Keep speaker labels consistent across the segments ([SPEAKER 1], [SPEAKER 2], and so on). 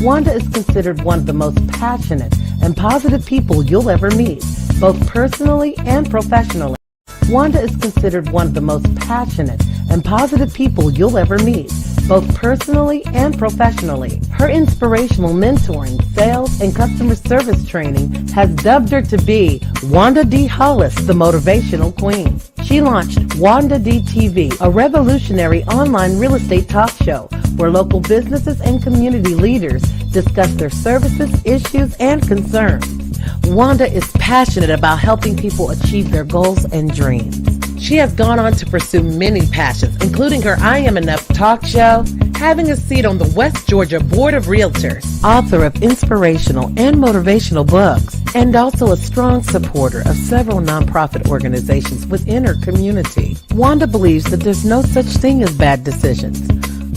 [SPEAKER 1] Wanda is considered one of the most passionate and positive people you'll ever meet, both personally and professionally. Wanda is considered one of the most passionate and positive people you'll ever meet, both personally and professionally. Her inspirational mentoring, sales, and customer service training has dubbed her to be Wanda D, the Motivational Queen. She launched Wanda D TV, a revolutionary online real estate talk show where local businesses and community leaders discuss their services, issues, and concerns. Wanda is passionate about helping people achieve their goals and dreams. She has gone on to pursue many passions, including her I Am Enough talk show, having a seat on the West Georgia Board of Realtors, author of inspirational and motivational books, and also a strong supporter of several nonprofit organizations within her community. Wanda believes that there's no such thing as bad decisions,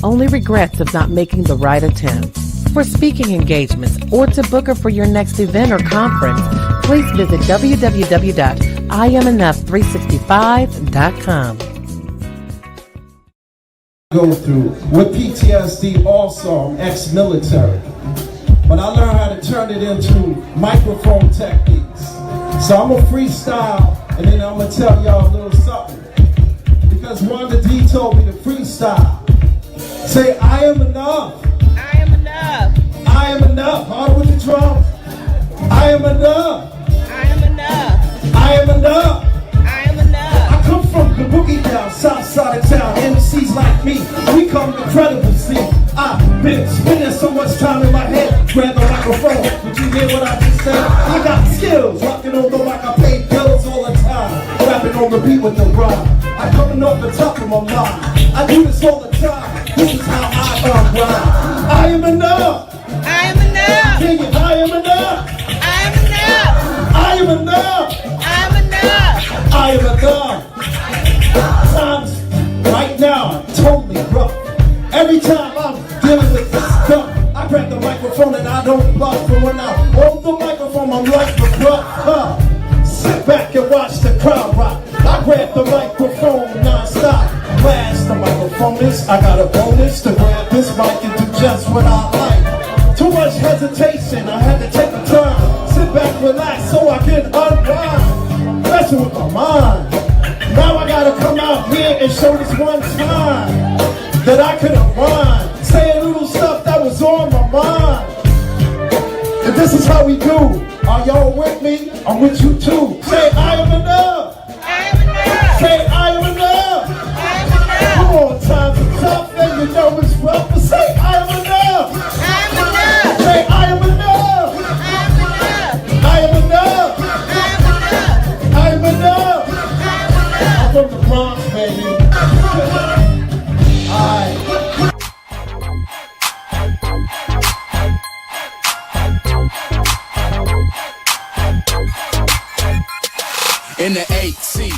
[SPEAKER 1] only regrets of not making the right attempt. For speaking engagements or to book her for your next event or conference, please visit www.iamenough365.com.
[SPEAKER 2] Go through with PTSD also, I'm ex-military, but I learned how to turn it into microphone techniques. So I'm gonna freestyle and then I'm gonna tell y'all a little something, because Wanda D told me to freestyle. Say, I am enough.
[SPEAKER 3] I am enough.
[SPEAKER 2] I am enough. Hard with the drums. I am enough.
[SPEAKER 3] I am enough.
[SPEAKER 2] I am enough.
[SPEAKER 3] I am enough.
[SPEAKER 2] I come from the boogie down, south side of town. MCs like me, we come incredible. See, I've been spending so much time in my head. Grab the microphone. Did you hear what I just said? I got skills, rocking on the mic. I pay bills all the time. Rapping on the beat with the rhyme. I'm coming off the top of my mind. I do this all the time. This is how I unwind. I am enough.
[SPEAKER 3] I am enough.
[SPEAKER 2] Sing it. I am enough.
[SPEAKER 3] I am enough.
[SPEAKER 2] I am enough.
[SPEAKER 3] I am enough.
[SPEAKER 2] I am enough. Times right now are totally rough. Every time I'm dealing with this stuff, I grab the microphone and I don't bluff. But when I hold the microphone, I'm like the bluff. Sit back and watch the crowd rock. I grab the microphone non-stop. Blast the microphone is, I got a bonus to grab this mic and do just what I like. Too much hesitation, I had to take a turn. Sit back, relax, so I can unwind. Messing with my mind. Now I gotta come out here and show this one time that I could unwind. Say a little stuff that was on my mind. And this is how we do. Are y'all with me? I'm with you too. Say, I am enough.
[SPEAKER 3] I am enough.
[SPEAKER 2] Say, I am enough.
[SPEAKER 3] I am enough.
[SPEAKER 2] Come on, times are tough and you know it's rough. But say, I am enough.
[SPEAKER 3] I am enough.
[SPEAKER 2] Say, I am enough.
[SPEAKER 3] I am enough.
[SPEAKER 2] I am enough.
[SPEAKER 3] I am enough.
[SPEAKER 2] I am enough. I'm from the Bronx, baby. Alright.
[SPEAKER 4] In the 8C.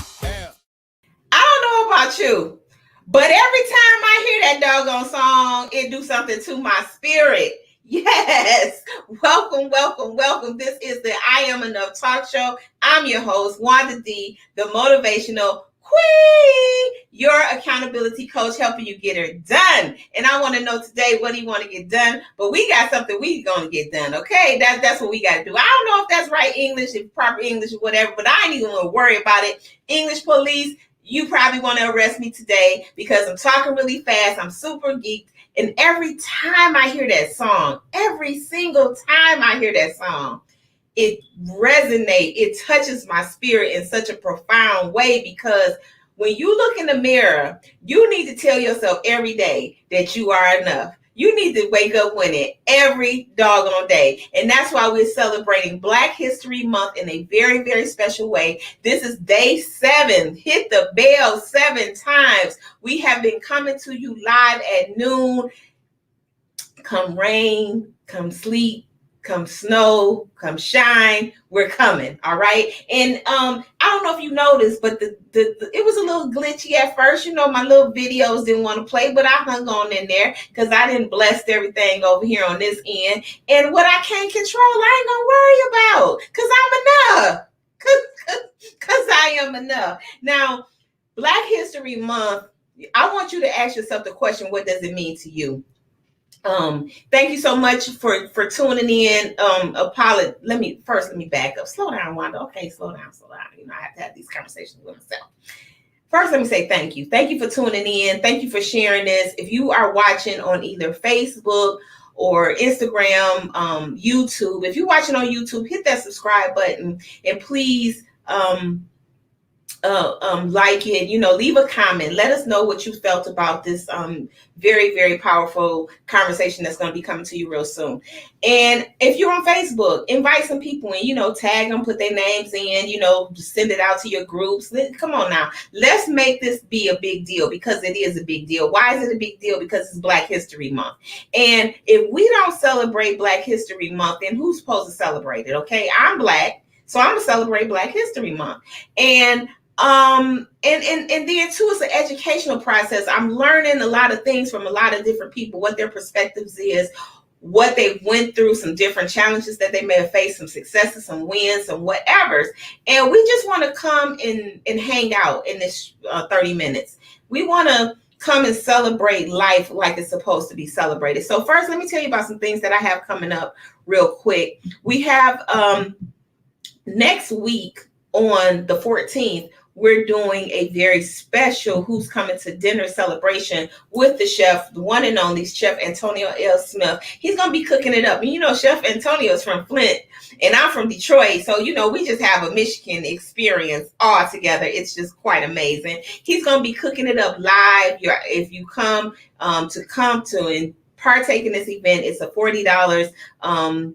[SPEAKER 3] I don't know about you, but every time I hear that doggone song, it do something to my spirit. Yes. Welcome, welcome, welcome. This is the I Am Enough talk show. I'm your host, Wanda D, the Motivational Queen, your accountability coach, helping you get her done. And I want to know today, what do you want to get done? But we got something we gonna get done, okay? That's what we got to do. I don't know if that's right English, if proper English or whatever, but I ain't even gonna worry about it. English police, you probably want to arrest me today because I'm talking really fast. I'm super geeked. And every time I hear that song, every single time I hear that song, it resonates, it touches my spirit in such a profound way, because when you look in the mirror, you need to tell yourself every day that you are enough. You need to wake up winning every doggone day. And that's why we're celebrating Black History Month in a very, very special way. This is day 7. Hit the bell 7 times. We have been coming to you live at noon. Come rain, come sleet, come snow, come shine, we're coming, all right? And I don't know if you noticed, but it was a little glitchy at first. You know, my little videos didn't want to play, but I hung on in there because I didn't bless everything over here on this end. And what I can't control, I ain't gonna worry about, because I'm enough. Because I am enough. Now, Black History Month, I want you to ask yourself the question, what does it mean to you? Thank you so much for tuning in. Let me back up. Slow down, Wanda. Okay, slow down. You know, I have to have these conversations with myself. First, let me say thank you. Thank you for tuning in. Thank you for sharing this. If you are watching on either Facebook or Instagram, YouTube, if you're watching on YouTube, hit that subscribe button, and please like it, you know, leave a comment. Let us know what you felt about this very, very powerful conversation that's going to be coming to you real soon. And if you're on Facebook, invite some people and, you know, tag them, put their names in, you know, send it out to your groups. Come on now. Let's make this be a big deal, because it is a big deal. Why is it a big deal? Because it's Black History Month. And if we don't celebrate Black History Month, then who's supposed to celebrate it? Okay, I'm Black, so I'm going to celebrate Black History Month. And then too, it's an educational process. I'm learning a lot of things from a lot of different people, what their perspectives is, what they went through, some different challenges that they may have faced, some successes, some wins, some whatevers. And we just want to come and hang out in this 30 minutes. We want to come and celebrate life like it's supposed to be celebrated. So first, let me tell you about some things that I have coming up real quick. We have next week on the 14th, we're doing a very special Who's Coming to Dinner celebration with the chef, the one and only Chef Antonio L. Smith. He's going to be cooking it up. And you know, Chef Antonio is from Flint and I'm from Detroit. So, you know, we just have a Michigan experience all together. It's just quite amazing. He's going to be cooking it up live. If you come to partake in this event, it's a $40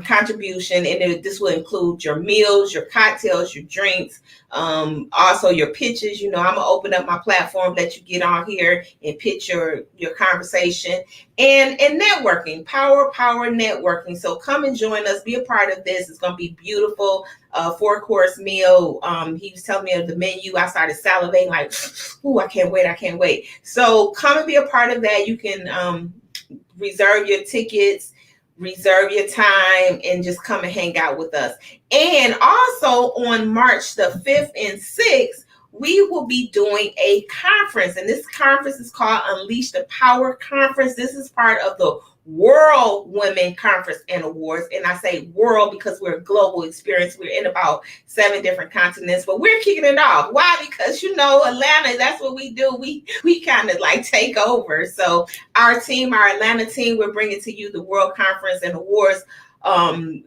[SPEAKER 3] contribution, and this will include your meals, your cocktails, your drinks, also your pitches. You know, I'm gonna open up my platform, let you get on here and pitch your conversation and networking, power networking. So come and join us, be a part of this. It's gonna be beautiful. 4-course meal. He was telling me of the menu. I started salivating like, ooh, I can't wait. So come and be a part of that. You can reserve your tickets, reserve your time, and just come and hang out with us. And also on March the 5th and 6th, we will be doing a conference. And this conference is called Unleash the Power Conference. This is part of the World Women Conference and Awards. And I say world because we're a global experience. We're in about 7 different continents, but we're kicking it off. Why? Because, you know, Atlanta, that's what we do. We kind of like take over. So our Atlanta team, we're bringing to you the World Conference and Awards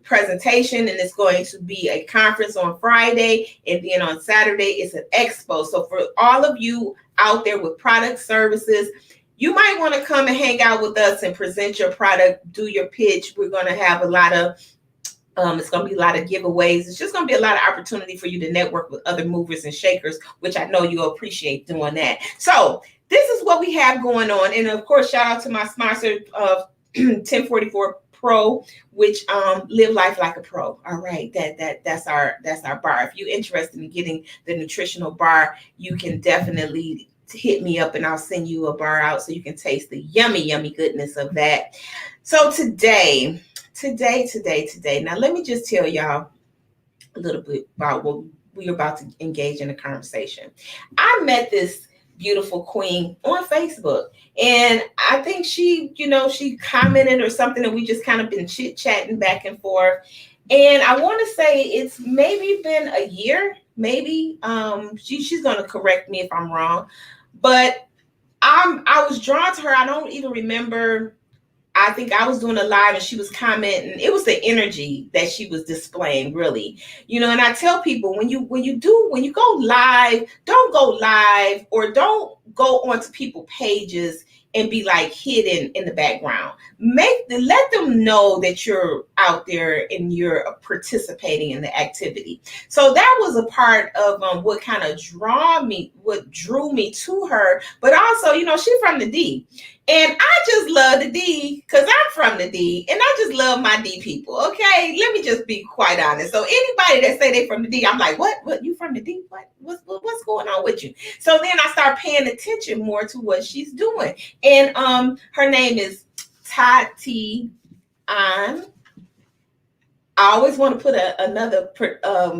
[SPEAKER 3] presentation, and it's going to be a conference on Friday, and then on Saturday it's an expo. So for all of you out there with product services, you might want to come and hang out with us and present your product, do your pitch. We're going to have a lot of it's going to be a lot of giveaways. It's just going to be a lot of opportunity for you to network with other movers and shakers, which I know you'll appreciate doing that. So this is what we have going on. And of course, shout out to my sponsor of 1044 Pro, which live life like a pro. All right, that's our bar. If you're interested in getting the nutritional bar, you can definitely hit me up and I'll send you a bar out so you can taste the yummy goodness of that. So today, now let me just tell y'all a little bit about what we're about to engage in a conversation. I met this beautiful queen on Facebook, and I think she commented or something, and we just kind of been chit-chatting back and forth. And I want to say it's maybe been a year, maybe. She's going to correct me if I'm wrong, but I was drawn to her. I don't even remember. I think I was doing a live and she was commenting. It was the energy that she was displaying, really. You know, and I tell people, when you go live, don't go live or don't go onto people's pages and be like hidden in the background. Let them know that you're out there and you're participating in the activity. So that was a part of what kind of drew me to her. But also, you know, she's from the D. And I just love the D because I'm from the D, and I just love my D people. Okay, let me just be quite honest. So anybody that say they from the D, I'm like, what? You from the D? What's going on with you? So then I start paying attention more to what she's doing, and her name is Tatyon. I always want to put another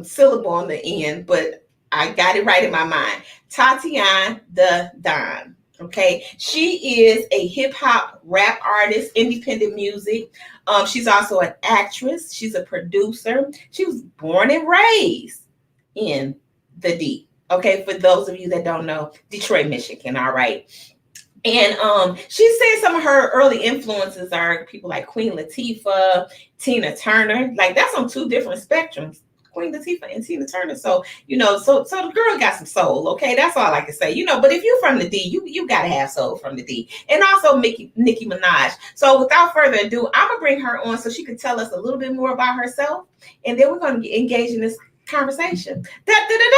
[SPEAKER 3] syllable on the end, but I got it right in my mind. Tatyon Da Don. Okay, she is a hip hop rap artist, independent music. She's also an actress. She's a producer. She was born and raised in the D. Okay, for those of you that don't know, Detroit, Michigan. All right. And she said some of her early influences are people like Queen Latifah, Tina Turner. Like that's on two different spectrums. Queen Latifah and Tina Turner. So, so the girl got some soul, okay? That's all I can say. But if you're from the D, you gotta have soul from the D. And also Nicki Minaj. So without further ado, I'm gonna bring her on so she can tell us a little bit more about herself. And then we're gonna engage in this conversation. Da da da da!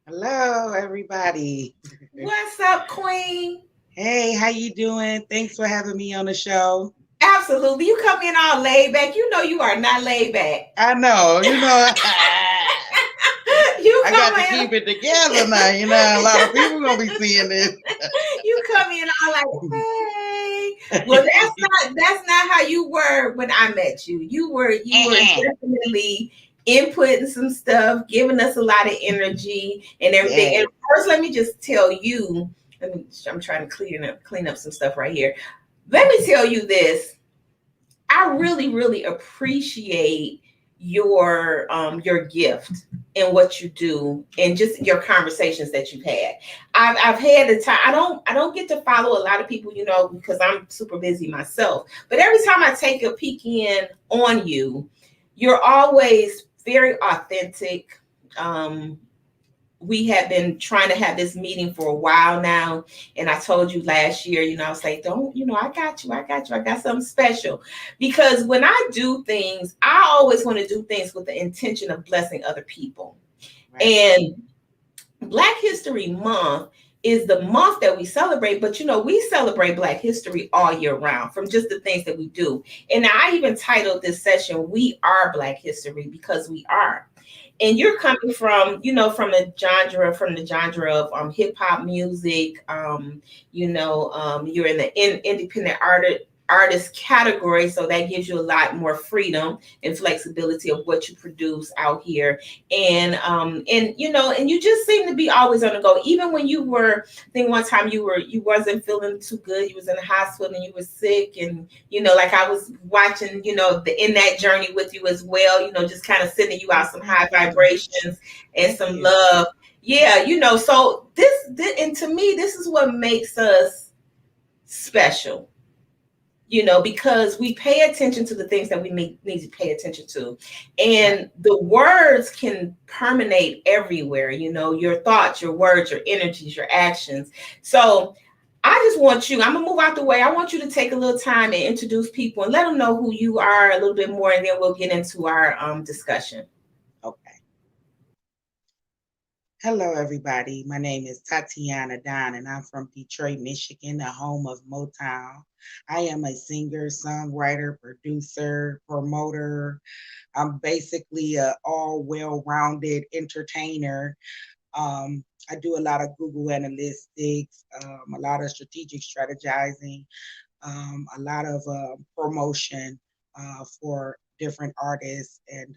[SPEAKER 5] Hello, everybody.
[SPEAKER 3] What's up, Queen?
[SPEAKER 5] Hey, how you doing? Thanks for having me on the show.
[SPEAKER 3] Absolutely. You come in all laid back. You know you are not laid back.
[SPEAKER 5] I know, I got to keep it together now. A lot of people gonna be seeing this.
[SPEAKER 3] You come in all like, hey. Well, that's not how you were when I met you. You were definitely inputting some stuff, giving us a lot of energy and everything.
[SPEAKER 5] Yeah.
[SPEAKER 3] And first, let me just tell you. I'm trying to clean up some stuff right here. Let me tell you this. I really, really appreciate your gift and what you do and just your conversations that you've had. I've had the time. I don't get to follow a lot of people, because I'm super busy myself. But every time I take a peek in on you, you're always very authentic. We have been trying to have this meeting for a while now. And I told you last year, I was like, don't, I got you. I got something special. Because when I do things, I always want to do things with the intention of blessing other people. Right. And Black History Month is the month that we celebrate, but we celebrate Black history all year round from just the things that we do. And I even titled this session, We Are Black History, because we are. And you're coming from, from the genre of hip hop music. You're in the independent artist category, so that gives you a lot more freedom and flexibility of what you produce out here. And you just seem to be always on the go. Even when you were, I think one time you wasn't feeling too good, you was in the hospital and you were sick, and like I was watching, in that journey with you as well, just kind of sending you out some high vibrations and some love. Yeah, so this and to me, this is what makes us special. Because we pay attention to the things that we need to pay attention to. And the words can permeate everywhere, your thoughts, your words, your energies, your actions. So I just want you, I'm going to move out the way. I want you to take a little time and introduce people and let them know who you are a little bit more, and then we'll get into our discussion.
[SPEAKER 5] Okay. Hello, everybody. My name is Tatyon Da Don, and I'm from Detroit, Michigan, the home of Motown. I am a singer, songwriter, producer, promoter. I'm basically an all well-rounded entertainer. I do a lot of Google analytics, a lot of strategic strategizing, a lot of promotion for different artists and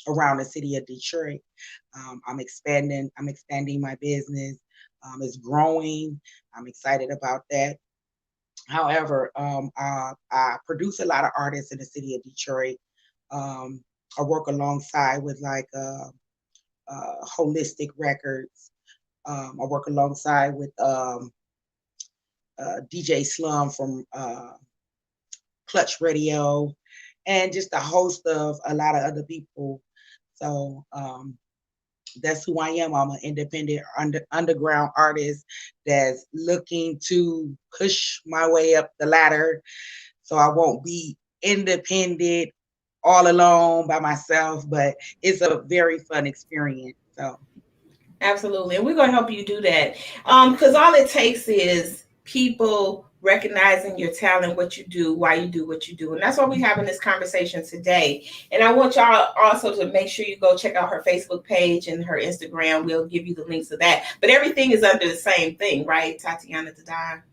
[SPEAKER 5] around the city of Detroit. I'm expanding my business. It's growing. I'm excited about that. However, I produce a lot of artists in the city of Detroit. I work alongside with Holistic Records. I work alongside with DJ Slum from Clutch Radio, and just a host of a lot of other people. So that's who I am. I'm an independent underground artist that's looking to push my way up the ladder, so I won't be independent all alone by myself, but it's a very fun experience. So
[SPEAKER 3] absolutely. And we're going to help you do that. Because all it takes is people recognizing your talent, what you do, why you do what you do. And that's why we're having this conversation today. And I want y'all also to make sure you go check out her Facebook page and her Instagram. We'll give you the links to that. But everything is under the same thing, right? Tatyon Da Don.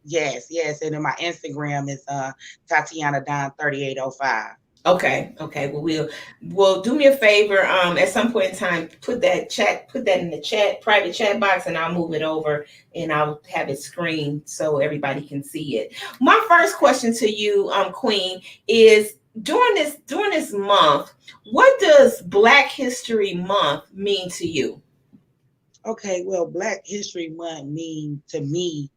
[SPEAKER 5] Yes. And then my Instagram is Tatyon Da Don 3805.
[SPEAKER 3] Okay, okay. Well, well do me a favor. At some point in time, put that in the chat, private chat box, and I'll move it over and I'll have it screened so everybody can see it. My first question to you, Queen, is during this month, what does Black History Month mean to you?
[SPEAKER 5] Okay, well, Black History Month mean to me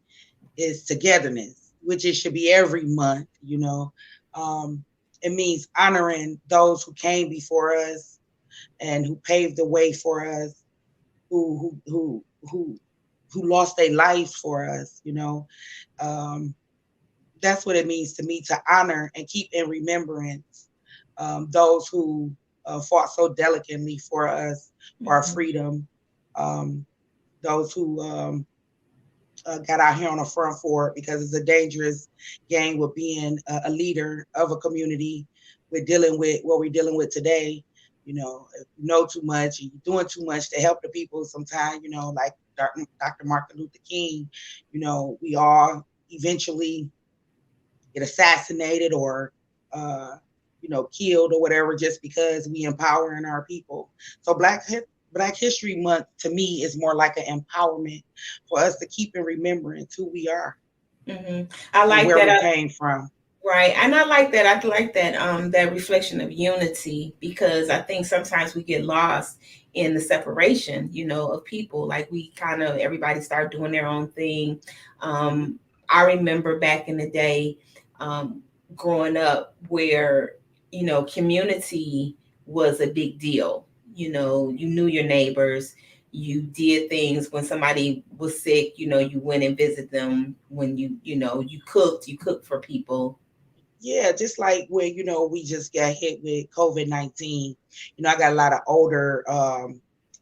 [SPEAKER 5] is togetherness, which it should be every month, you know. It means honoring those who came before us and who paved the way for us, who lost their life for us, you know. Um, that's what it means to me, to honor and keep in remembrance those who fought so delicately for us, for our
[SPEAKER 3] Mhm.
[SPEAKER 5] freedom, um, those who got out here on the front for it, because it's a dangerous game with being a leader of a community. We're dealing with what we're dealing with today. You know, if you know too much, you're doing too much to help the people sometimes, you know, like Dr. Martin Luther King, you know, we all eventually get assassinated or, uh, you know, killed or whatever, just because we empowering our people. So Black History Month to me is more like an empowerment for us to keep in remembrance who we are
[SPEAKER 3] I
[SPEAKER 5] and
[SPEAKER 3] like
[SPEAKER 5] where we
[SPEAKER 3] that.
[SPEAKER 5] came from.
[SPEAKER 3] Right. And I like that. I like that that reflection of unity, because I think sometimes we get lost in the separation, of people. Like we kind of everybody start doing their own thing. I remember back in the day, um growing up where, community was a big deal. You knew your neighbors. You did things when somebody was sick, you went and visit them. When you cooked for people.
[SPEAKER 5] Yeah, just like when, you know, we just got hit with COVID-19. You know, I got a lot of older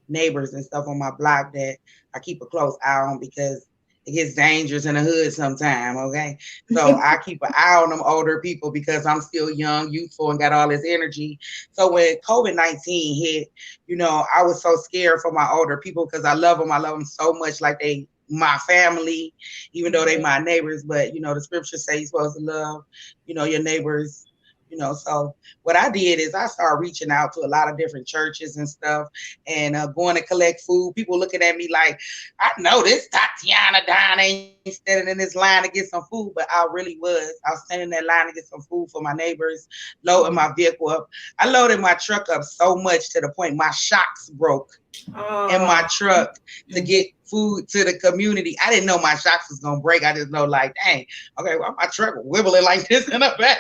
[SPEAKER 5] neighbors and stuff on my block that I keep a close eye on, because it gets dangerous in the hood sometime. Okay. So I keep an eye on them older people because I'm still young, youthful, and got all this energy. So when COVID-19 hit, you know, I was so scared for my older people because I love them. I love them so much, like they my family, even though they my neighbors. But, you know, the scriptures say you're supposed to love, you know, your neighbors, you know. So what I did is I started reaching out to a lot of different churches and stuff, and going to collect food. People looking at me like, I know this Tatyon Da Don ain't standing in this line to get some food, but I really was. I was standing in that line to get some food for my neighbors, loading my vehicle up. I loaded my truck up so much to the point my shocks broke in
[SPEAKER 3] Oh,
[SPEAKER 5] my truck to
[SPEAKER 3] mhm.
[SPEAKER 5] get food to the community. I didn't know my shocks was gonna break. I just know, like, dang, okay, well, my truck wibbling like this in the back.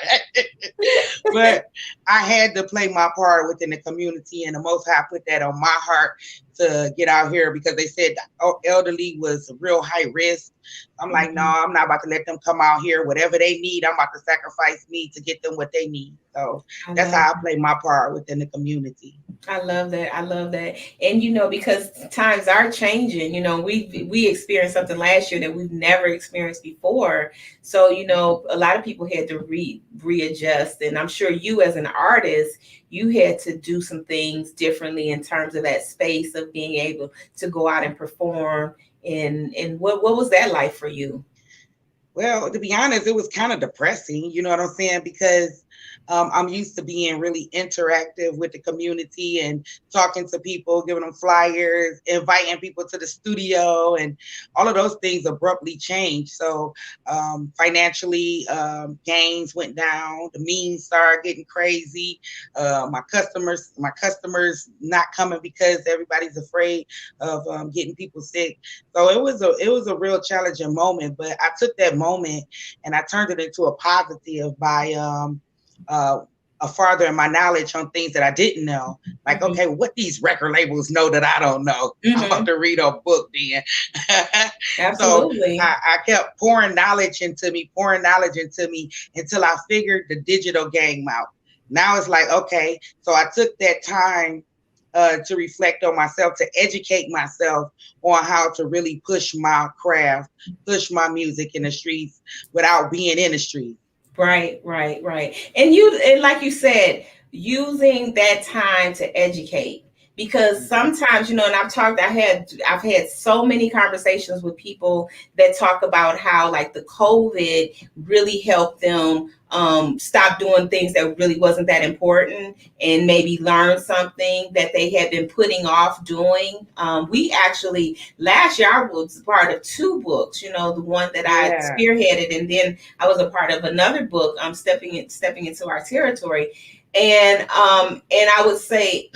[SPEAKER 5] But I had to play my part within the community, and the Most High put that on my heart to get out here, because they said the elderly was real high risk. I'm like, no,
[SPEAKER 3] Mhm.
[SPEAKER 5] I'm not about to let them come out here. Whatever they need, I'm about to sacrifice me to get them what they need. So
[SPEAKER 3] I
[SPEAKER 5] that's
[SPEAKER 3] love
[SPEAKER 5] how I play my part within the community.
[SPEAKER 3] I love that. I love that. And because times are changing, we experienced something last year that we've never experienced before. So, a lot of people had to readjust. And I'm sure you as an artist, you had to do some things differently in terms of that space of being able to go out and perform. And what was that like for you?
[SPEAKER 5] Well, to be honest, it was kind of depressing, you know what I'm saying? Because I'm used to being really interactive with the community and talking to people, giving them flyers, inviting people to the studio, and all of those things abruptly changed. So financially, gains went down, the means started getting crazy. My customers not coming because everybody's afraid of getting people sick. So it was a real challenging moment, but I took that moment and I turned it into a positive by uh, a furthering my knowledge on things that I didn't know. Like,
[SPEAKER 3] Hmm.
[SPEAKER 5] okay, what these record labels know that I don't know. I'm about
[SPEAKER 3] Hmm.
[SPEAKER 5] to read a book then. So
[SPEAKER 3] Absolutely.
[SPEAKER 5] I kept pouring knowledge into me until I figured the digital game out. Now it's like, okay, so I took that time to reflect on myself, to educate myself on how to really push my craft, push my music in the streets without being in the streets.
[SPEAKER 3] Right, right, right. And like you said, using that time to educate, because sometimes, and I've had so many conversations with people that talk about how like the COVID really helped them stop doing things that really wasn't that important and maybe learn something that they had been putting off doing. We actually, last year, I was part of two books, you know, the one that I
[SPEAKER 5] Yeah.
[SPEAKER 3] spearheaded, and then I was a part of another book, stepping into our territory. And I would say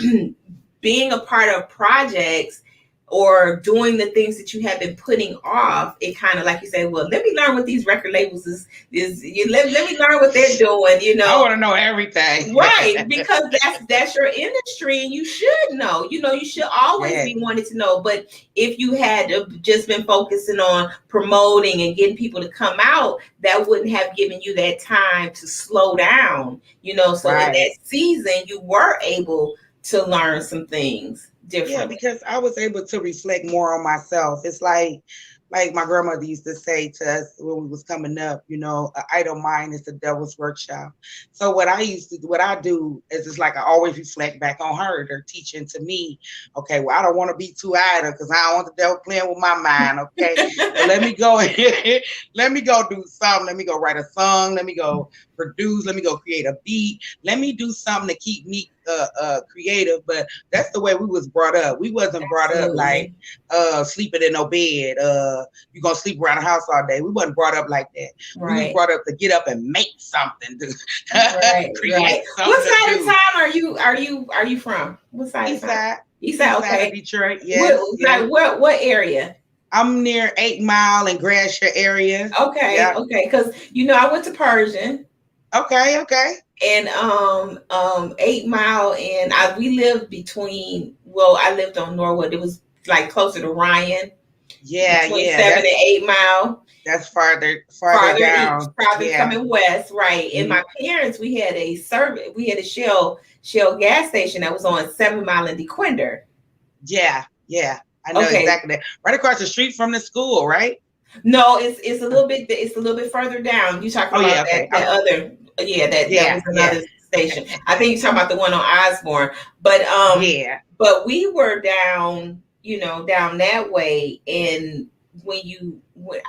[SPEAKER 3] being a part of projects or doing the things that you have been putting off, it kind of, like you say, well, let me learn what these record labels let me learn what they're doing, you know.
[SPEAKER 5] I want to know everything.
[SPEAKER 3] Right, because that's your industry, and you should know. You know, you should always be wanting to know. But if you had just been focusing on promoting and getting people to come out, that wouldn't have given you that time to slow down. You know, so in that season, you were able to learn some things different.
[SPEAKER 5] Yeah, because I was able to reflect more on myself. It's like my grandmother used to say to us when we was coming up, you know, an idle mind is the devil's workshop. So what I do is it's like I always reflect back on her teaching to me. Okay, well, I don't want to be too idle because I don't want the devil playing with my mind. Okay, so let me go do something. Let me go write a song. Let me go produce. Let me go create a beat. Let me do something to keep me creative. But that's the way we was brought up. We wasn't brought up like sleeping in no bed. You're gonna sleep around the house all day. We wasn't brought up like that.
[SPEAKER 3] Right.
[SPEAKER 5] We was brought up to get up and make something.
[SPEAKER 3] Create something. What side of town are you from? What side?
[SPEAKER 5] East side.
[SPEAKER 3] East side, okay.
[SPEAKER 5] Side of Detroit. Yes.
[SPEAKER 3] What area?
[SPEAKER 5] I'm near 8 Mile and Gratiot area.
[SPEAKER 3] Okay, yeah. Okay, because you know I went to Persian.
[SPEAKER 5] Okay.
[SPEAKER 3] And 8 Mile, and we lived between. Well, I lived on Norwood. It was like closer to Ryan.
[SPEAKER 5] Yeah,
[SPEAKER 3] 7 and 8 Mile.
[SPEAKER 5] That's farther down.
[SPEAKER 3] East, farther coming west, right? Mm-hmm. And my parents, we had a Shell gas station that was on 7 Mile and DeQuinder.
[SPEAKER 5] Yeah. I know exactly that. Right across the street from the school, right?
[SPEAKER 3] No, it's a little bit further down. You talking about that other? That was another station. I think you're talking about the one on Osborne. But but we were down, you know, down that way. And when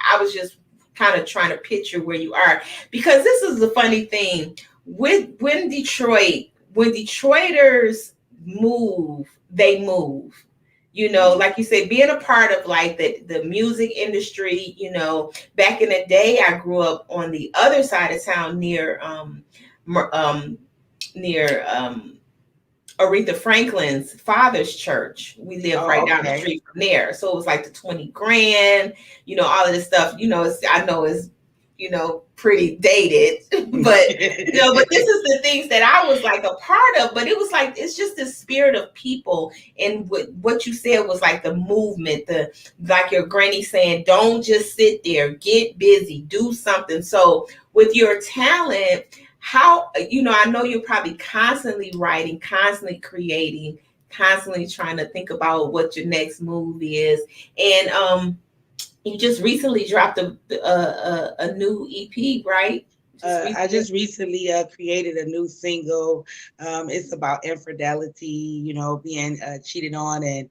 [SPEAKER 3] I was just kind of trying to picture where you are, because this is the funny thing when Detroiters move, they move. You know, like you said, being a part of like the music industry, you know, back in the day, I grew up on the other side of town near Aretha Franklin's father's church. We lived right down the street from there. So it was like the 20 grand, you know, all of this stuff, you know, I know is, you know, pretty dated, but you know, but this is the things that I was like a part of. But it was like, it's just the spirit of people. And what you said was like the movement, like your granny saying, don't just sit there, get busy, do something. So with your talent, how, you know, I know you're probably constantly writing, constantly creating, constantly trying to think about what your next move is. And you just recently dropped a new EP, right?
[SPEAKER 5] I just recently created a new single. It's about infidelity, you know, being cheated on and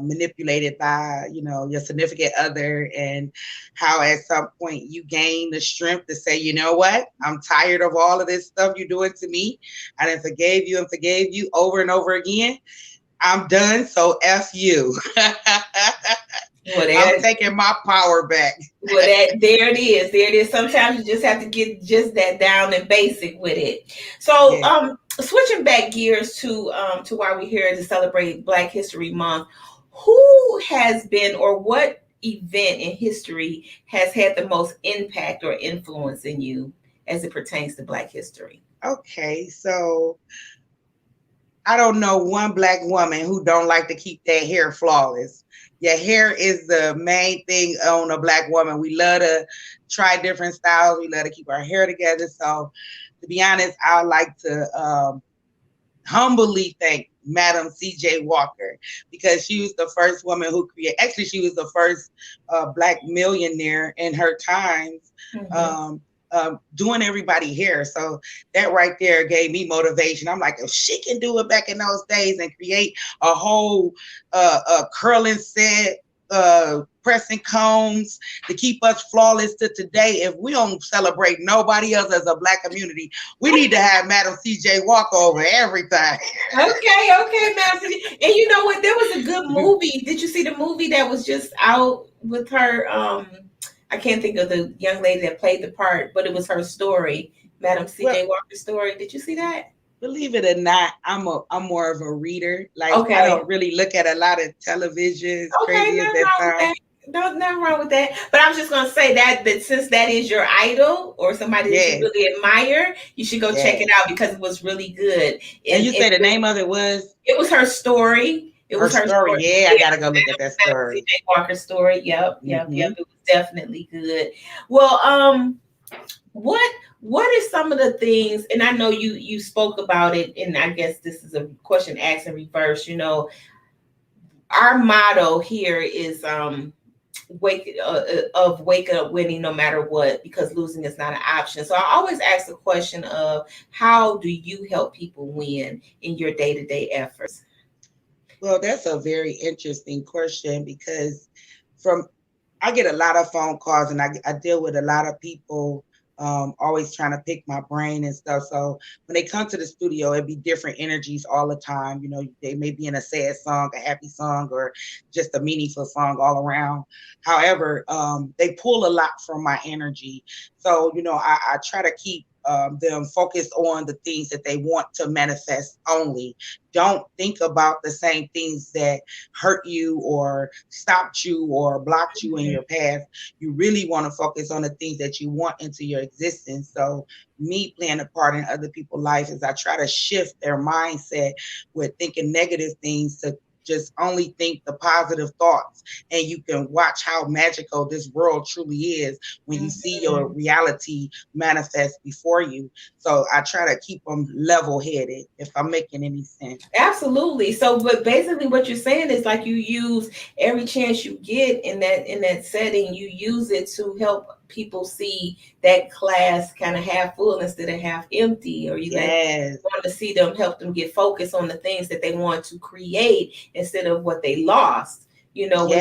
[SPEAKER 5] manipulated by, you know, your significant other, and how at some point you gain the strength to say, you know what, I'm tired of all of this stuff you're doing to me. I done forgave you over and over again. I'm done, so F you. I'm taking my power back.
[SPEAKER 3] Well, there it is. Sometimes you just have to get just that down and basic with it. So, switching back gears to why we're here to celebrate Black History Month. Who has been, or what event in history has had the most impact or influence in you as it pertains to Black history?
[SPEAKER 5] Okay, so I don't know one Black woman who don't like to keep their hair flawless. Your hair is the main thing on a Black woman. We love to try different styles. We love to keep our hair together. So to be honest, I would like to humbly thank Madam C.J. Walker, because she was the first woman who actually she was the first Black millionaire in her times. Mm-hmm. Doing everybody hair. So that right there gave me motivation. I'm like, if she can do it back in those days and create a whole curling set, pressing combs to keep us flawless to today. If we don't celebrate nobody else as a Black community, we need to have Madam CJ Walker over everything.
[SPEAKER 3] Okay, Madam CJ. And you know what? There was a good movie. Did you see the movie that was just out with her? I can't think of the young lady that played the part, but it was her story, Madam CJ Walker's story. Did you see that?
[SPEAKER 5] Believe it or not, I'm more of a reader. Like,
[SPEAKER 3] okay.
[SPEAKER 5] I don't really look at a lot of television. Crazy as that sounds.
[SPEAKER 3] No, nothing wrong with that. But I was just gonna say that since that is your idol or somebody that you really admire, you should go check it out because it was really good.
[SPEAKER 5] And you say the name of it was?
[SPEAKER 3] It was her story. It was her story.
[SPEAKER 5] Yeah, I gotta go look at that story.
[SPEAKER 3] CJ Walker's story. Yep. It was definitely good. Well, what is some of the things, and I know you spoke about it, and I guess this is a question asked in reverse. You know, our motto here is wake up winning no matter what, because losing is not an option. So I always ask the question of, how do you help people win in your day-to-day efforts?
[SPEAKER 5] Well, that's a very interesting question, because I get a lot of phone calls, and I deal with a lot of people, always trying to pick my brain and stuff. So when they come to the studio, it'd be different energies all the time. You know, they may be in a sad song, a happy song, or just a meaningful song all around. However, they pull a lot from my energy. So, you know, I try to keep them focused on the things that they want to manifest only. Don't think about the same things that hurt you or stopped you or blocked you in your path. You really want to focus on the things that you want into your existence. So me playing a part in other people's life is I try to shift their mindset with thinking negative things to just only think the positive thoughts, and you can watch how magical this world truly is when you see your reality manifest before you. So I try to keep them level-headed, if I'm making any sense.
[SPEAKER 3] Absolutely. So, but basically what you're saying is, like, you use every chance you get in that setting, you use it to help people see that glass kind of half full instead of half empty, or you want to see them, help them get focused on the things that they want to create instead of what they lost, you know, which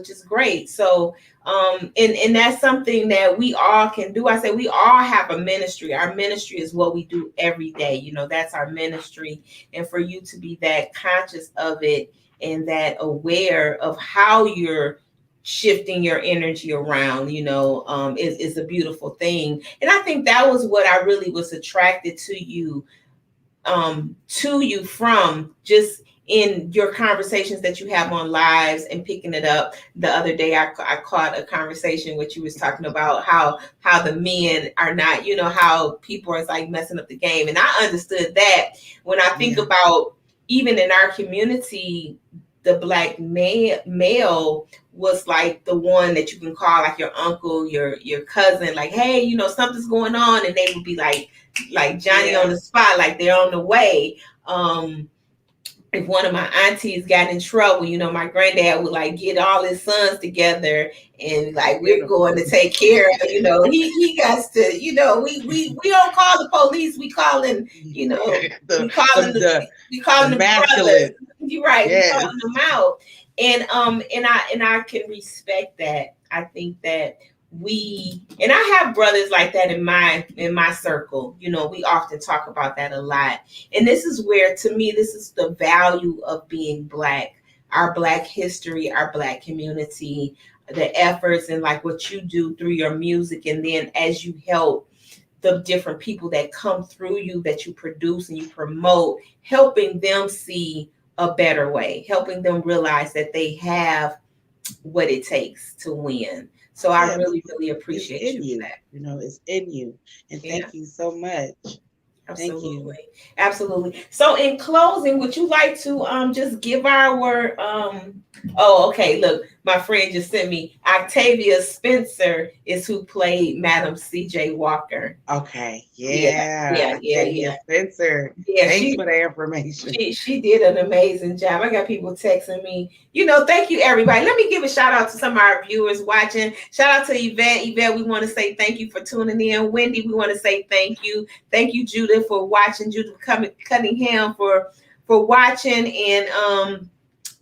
[SPEAKER 3] is great. So and that's something that we all can do. I say we all have a ministry. Our ministry is what we do every day. You know, that's our ministry. And for you to be that conscious of it and that aware of how you're shifting your energy around, you know, is a beautiful thing. And I think that was what I really was attracted to you from, just in your conversations that you have on lives and picking it up. The other day, I caught a conversation which you was talking about how the men are not, you know, how people are like messing up the game. And I understood that. When I think about, even in our community, the Black male was like the one that you can call, like your uncle, your cousin, like, hey, you know, something's going on, and they would be like Johnny on the spot, like they're on the way. If one of my aunties got in trouble, you know, my granddad would like get all his sons together and like, we're going to take care of, you know, he got to, you know, we don't call the police, we calling, you know, we calling the brothers. You're right. Yes. We calling them out. And I can respect that. I think that and I have brothers like that in my circle. You know, we often talk about that a lot. And this is where, to me, this is the value of being Black, our Black history, our Black community, the efforts, and like what you do through your music. And then as you help the different people that come through you, that you produce and you promote, helping them see a better way, helping them realize that they have what it takes to win. So I really, really appreciate you for that.
[SPEAKER 5] You know, it's in you. And thank you so much.
[SPEAKER 3] Absolutely. Thank you. Absolutely. So in closing, would you like to just give our okay, look, my friend just sent me Octavia Spencer is who played Madam CJ Walker.
[SPEAKER 5] Okay. Yeah. Spencer.
[SPEAKER 3] Yeah,
[SPEAKER 5] thanks for the information.
[SPEAKER 3] She did an amazing job. I got people texting me. You know, thank you, everybody. Let me give a shout out to some of our viewers watching. Shout out to Yvette. Yvette, we want to say thank you for tuning in. Wendy, we want to say thank you. Thank you, Judith, for watching. Judith Cunningham for watching. And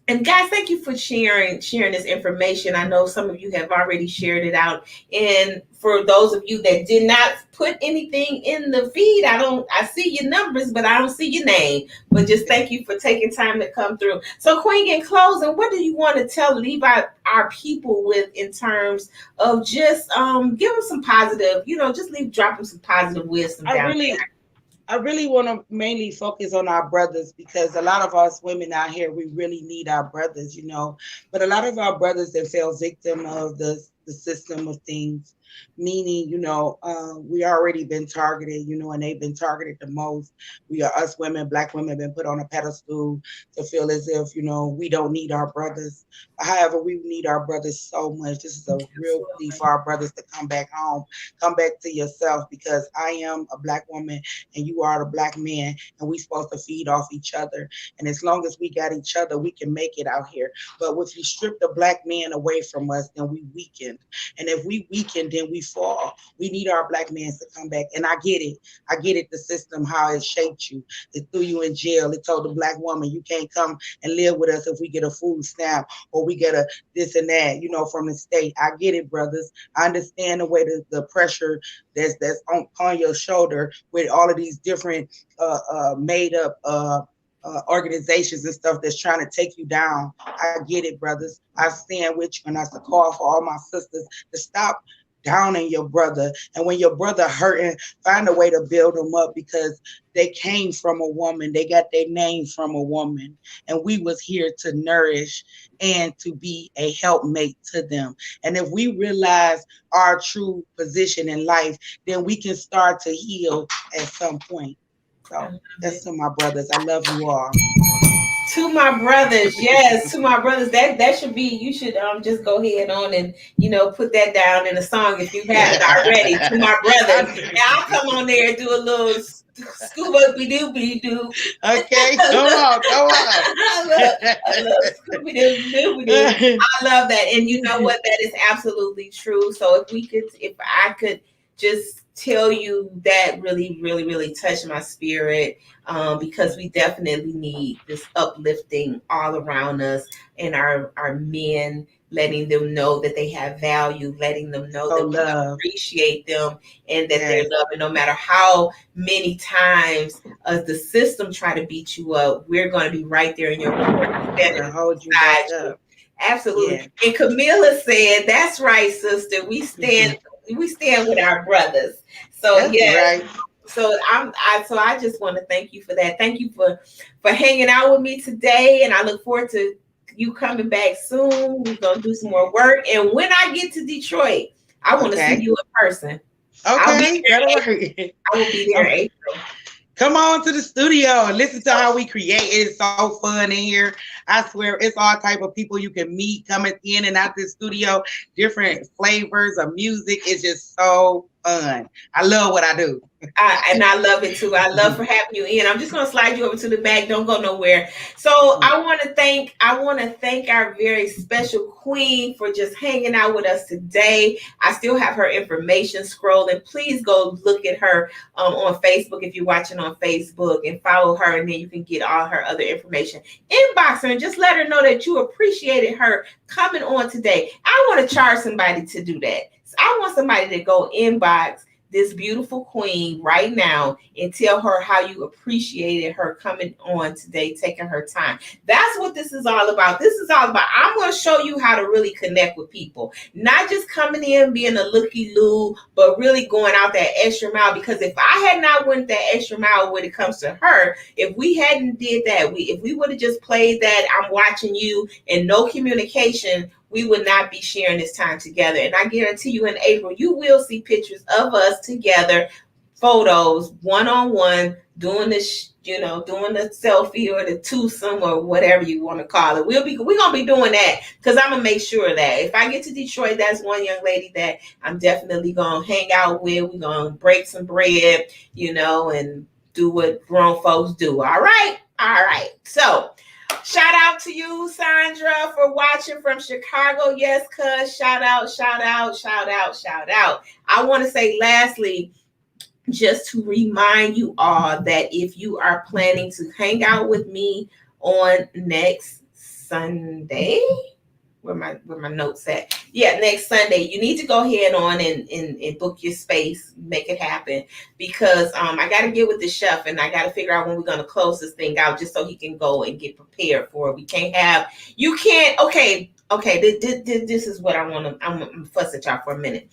[SPEAKER 3] And guys, thank you for sharing this information. I know some of you have already shared it out. And for those of you that did not put anything in the feed, I see your numbers, but I don't see your name. But just thank you for taking time to come through. So Queen, in closing, what do you want to leave our people with in terms of just give them some positive, just drop them some positive wisdom down there.
[SPEAKER 5] I really want to mainly focus on our brothers, because a lot of us women out here, we really need our brothers, but a lot of our brothers that fell victim of the system of things, meaning, we already been targeted, and they've been targeted the most. Us women, Black women, been put on a pedestal to feel as if, we don't need our brothers. However, we need our brothers so much. This is a real plea for our brothers to come back home, come back to yourself, because I am a Black woman and you are the Black man, and we supposed to feed off each other. And as long as we got each other, we can make it out here. But if you strip the Black man away from us, then we weakened. And if we weaken, then we fall. We need our Black men to come back. And I get it. I get it, the system, how it shaped you. It threw you in jail. It told the Black woman, you can't come and live with us if we get a food stamp or we get a this and that, from the state. I get it, brothers. I understand the way the pressure that's on your shoulder with all of these different made up organizations and stuff that's trying to take you down. I get it, brothers. I stand with you, and that's a call for all my sisters to stop downing your brother. And when your brother hurting, find a way to build them up, because they came from a woman. They got their name from a woman, and we was here to nourish and to be a helpmate to them. And if we realize our true position in life, then we can start to heal at some point. So that's to my brothers. I love you all.
[SPEAKER 3] To my brothers, yes, to my brothers. That should be. You should just go ahead on and put that down in a song if you haven't already. To my brothers. Now I'll come on there and do a little scuba doo doo.
[SPEAKER 5] Okay, come on.
[SPEAKER 3] I love that, and you know what? That is absolutely true. So if I could just tell you, that really, really, really touched my spirit, because we definitely need this uplifting all around us, and our men, letting them know that they have value, letting them know that we appreciate them, and that they're loved. And no matter how many times the system try to beat you up, we're going to be right there in your corner,
[SPEAKER 5] hold you back up.
[SPEAKER 3] Absolutely. Yeah. And Camilla said, "That's right, sister. We stand." We stand with our brothers. So
[SPEAKER 5] right.
[SPEAKER 3] So I just want to thank you for that. Thank you for hanging out with me today, and I look forward to you coming back soon. We're gonna do some more work, and when I get to Detroit, I want to see you in person.
[SPEAKER 5] Okay, I
[SPEAKER 3] will be there in April.
[SPEAKER 5] Come on to the studio and listen to how we create. It's so fun in here. I swear, it's all type of people you can meet coming in and out the studio. Different flavors of music. It's just so fun. I love what I do.
[SPEAKER 3] And I love it too. I love for having you in. I'm just gonna slide you over to the back. Don't go nowhere. So I want to thank our very special Queen for just hanging out with us today. I still have her information scrolling. Please go look at her on Facebook if you're watching on Facebook, and follow her, and then you can get all her other information. Inbox her and just let her know that you appreciated her coming on today. I want to charge somebody to do that. So I want somebody to go inbox this beautiful queen right now and tell her how you appreciated her coming on today, taking her time. That's what this is all about. This is all about, I'm going to show you how to really connect with people, not just coming in being a looky-loo, but really going out that extra mile. Because if I had not went that extra mile when it comes to her, if we hadn't did that, if we would have just played that I'm watching you and no communication, we would not be sharing this time together. And I guarantee you in April, you will see pictures of us together, photos, one-on-one, doing this, doing the selfie or the twosome or whatever you want to call it. We're going to be doing that, because I'm going to make sure that if I get to Detroit, that's one young lady that I'm definitely going to hang out with. We're going to break some bread, and do what grown folks do. All right. So, shout out to you, Sandra, for watching from Chicago. Yes, cuz. Shout out. I want to say lastly, just to remind you all that if you are planning to hang out with me on next Sunday. Where my notes at? Yeah, next Sunday. You need to go ahead on and book your space, make it happen, because I got to get with the chef and I got to figure out when we're going to close this thing out, just so he can go and get prepared for it. We can't have, you can't. Okay. This is what I want to. I'm gonna fuss at y'all for a minute.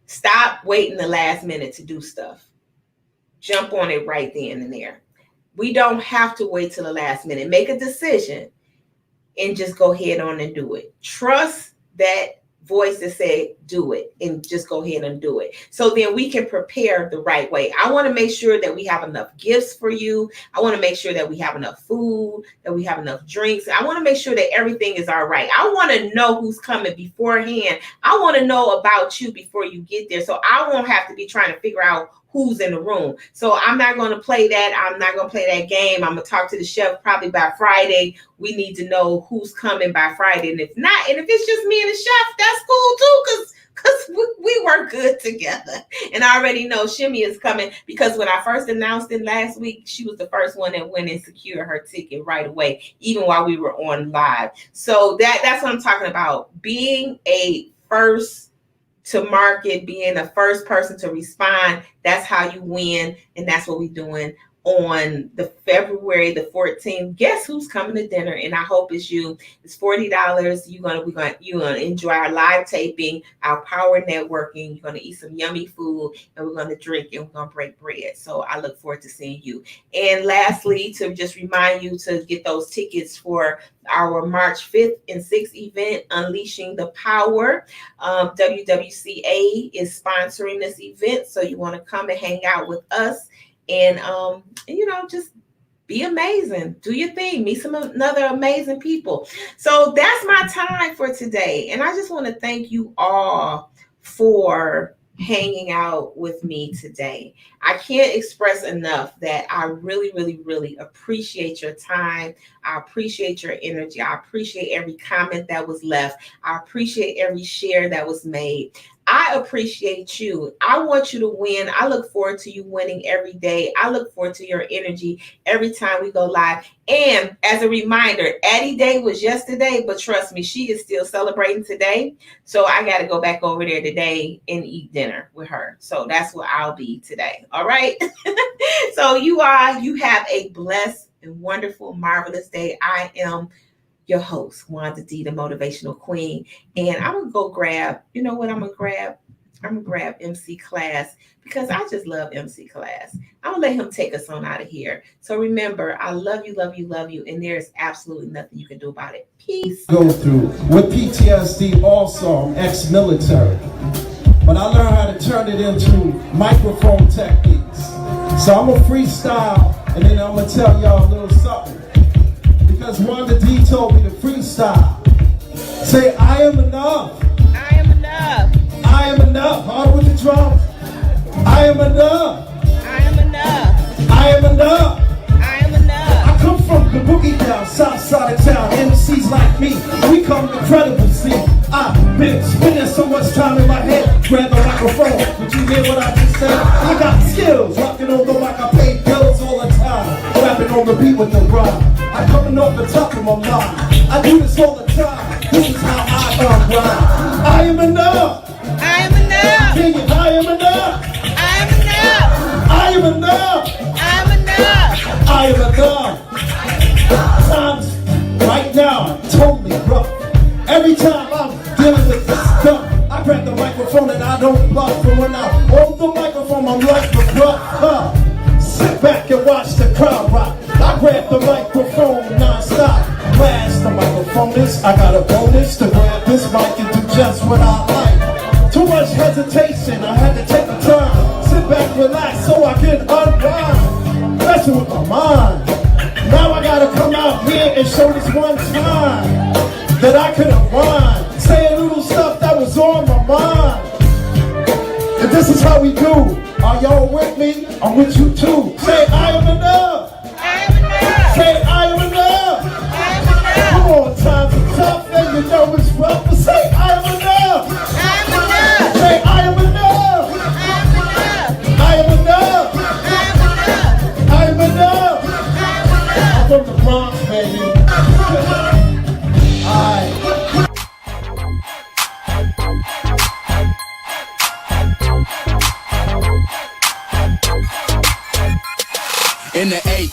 [SPEAKER 3] Stop waiting the last minute to do stuff. Jump on it right then and there. We don't have to wait till the last minute. Make a decision and just go ahead on and do it. Trust that voice that said do it, and just go ahead and do it. So then we can prepare the right way. I want to make sure that we have enough gifts for you. I want to make sure that we have enough food, that we have enough drinks. I want to make sure that everything is all right. I want to know who's coming beforehand. I want to know about you before you get there, so I won't have to be trying to figure out who's in the room. So I'm not going to play that. I'm not going to play that game. I'm going to talk to the chef probably by Friday. We need to know who's coming by Friday. And if not, and if it's just me and the chef, that's cool too, because we work good together. And I already know Shimmy is coming, because when I first announced it last week, she was the first one that went and secured her ticket right away, even while we were on live. So that's what I'm talking about. Being a first to market, being the first person to respond. That's how you win. And that's what we're doing on the February the 14th. Guess who's coming to dinner? And I hope it's you. It's $40. You're gonna enjoy our live taping, our power networking. You're gonna eat some yummy food, and we're gonna drink, and we're gonna break bread. So I look forward to seeing you. And lastly, to just remind you to get those tickets for our March 5th and 6th event, Unleashing the Power. WWCA is sponsoring this event, so you want to come and hang out with us. And just be amazing. Do your thing. Meet some other amazing people. So that's my time for today. And I just want to thank you all for hanging out with me today. I can't express enough that I really, really, really appreciate your time. I appreciate your energy. I appreciate every comment that was left. I appreciate every share that was made. I appreciate you. I want you to win. I look forward to you winning every day. I look forward to your energy every time we go live. And as a reminder, Addie Day was yesterday, but trust me, she is still celebrating today. So I got to go back over there today and eat dinner with her. So that's where I'll be today. All right. So you have a blessed and wonderful, marvelous day. I am your host, Wanda D, the Motivational Queen. And I'm going to go grab, you know what I'm going to grab? I'm going to grab MC Class, because I just love MC Class. I'm going to let him take us on out of here. So remember, I love you, love you, love you. And there's absolutely nothing you can do about it. Peace.
[SPEAKER 2] Go through with PTSD, also I'm ex-military. But I learned how to turn it into microphone techniques. So I'm going to freestyle, and then I'm going to tell y'all a little something. Because Wanda D told me to freestyle. Say, I am enough.
[SPEAKER 3] I am enough.
[SPEAKER 2] I am enough. Hard with the drums. I am enough.
[SPEAKER 3] I am enough.
[SPEAKER 2] I am enough.
[SPEAKER 3] I am enough.
[SPEAKER 2] I come from the boogie down, south side of town. MCs like me, we come incredible. See, I've been spending so much time in my head. Grab the microphone. Did you hear what I just said? I got skills. Rocking on the mic, I pay bills all the time. Rapping on the beat with the rhyme. I'm coming off the top of my mind. I do this all the time. This is how I grind. I am enough.
[SPEAKER 3] I am enough.
[SPEAKER 2] Sing it. I am enough.
[SPEAKER 3] I am enough.
[SPEAKER 2] I am enough.
[SPEAKER 3] I am enough.
[SPEAKER 2] I am enough. Times right now totally rough. Every time I'm dealing with this stuff, I grab the microphone and I don't bluff. And when I hold the microphone, I'm like the bluff. Sit back and watch the crowd rock. I grab the microphone non-stop. Blast the microphone is, I got a bonus to grab this mic and do just what I like. Too much hesitation, I had to take the time. Sit back, relax, so I can unwind. Messing with my mind. Now I gotta come out here and show this one time that I could unwind. Say a little stuff that was on my mind. And this is how we do. Are y'all with me? I'm with you too. Say, I am enough. Say, I am enough. Come on, times are tough and you know it's rough, but say, I am enough. Say, I am enough. I am enough. I am enough. I'm from the Bronx, baby. Alright.
[SPEAKER 4] In the 8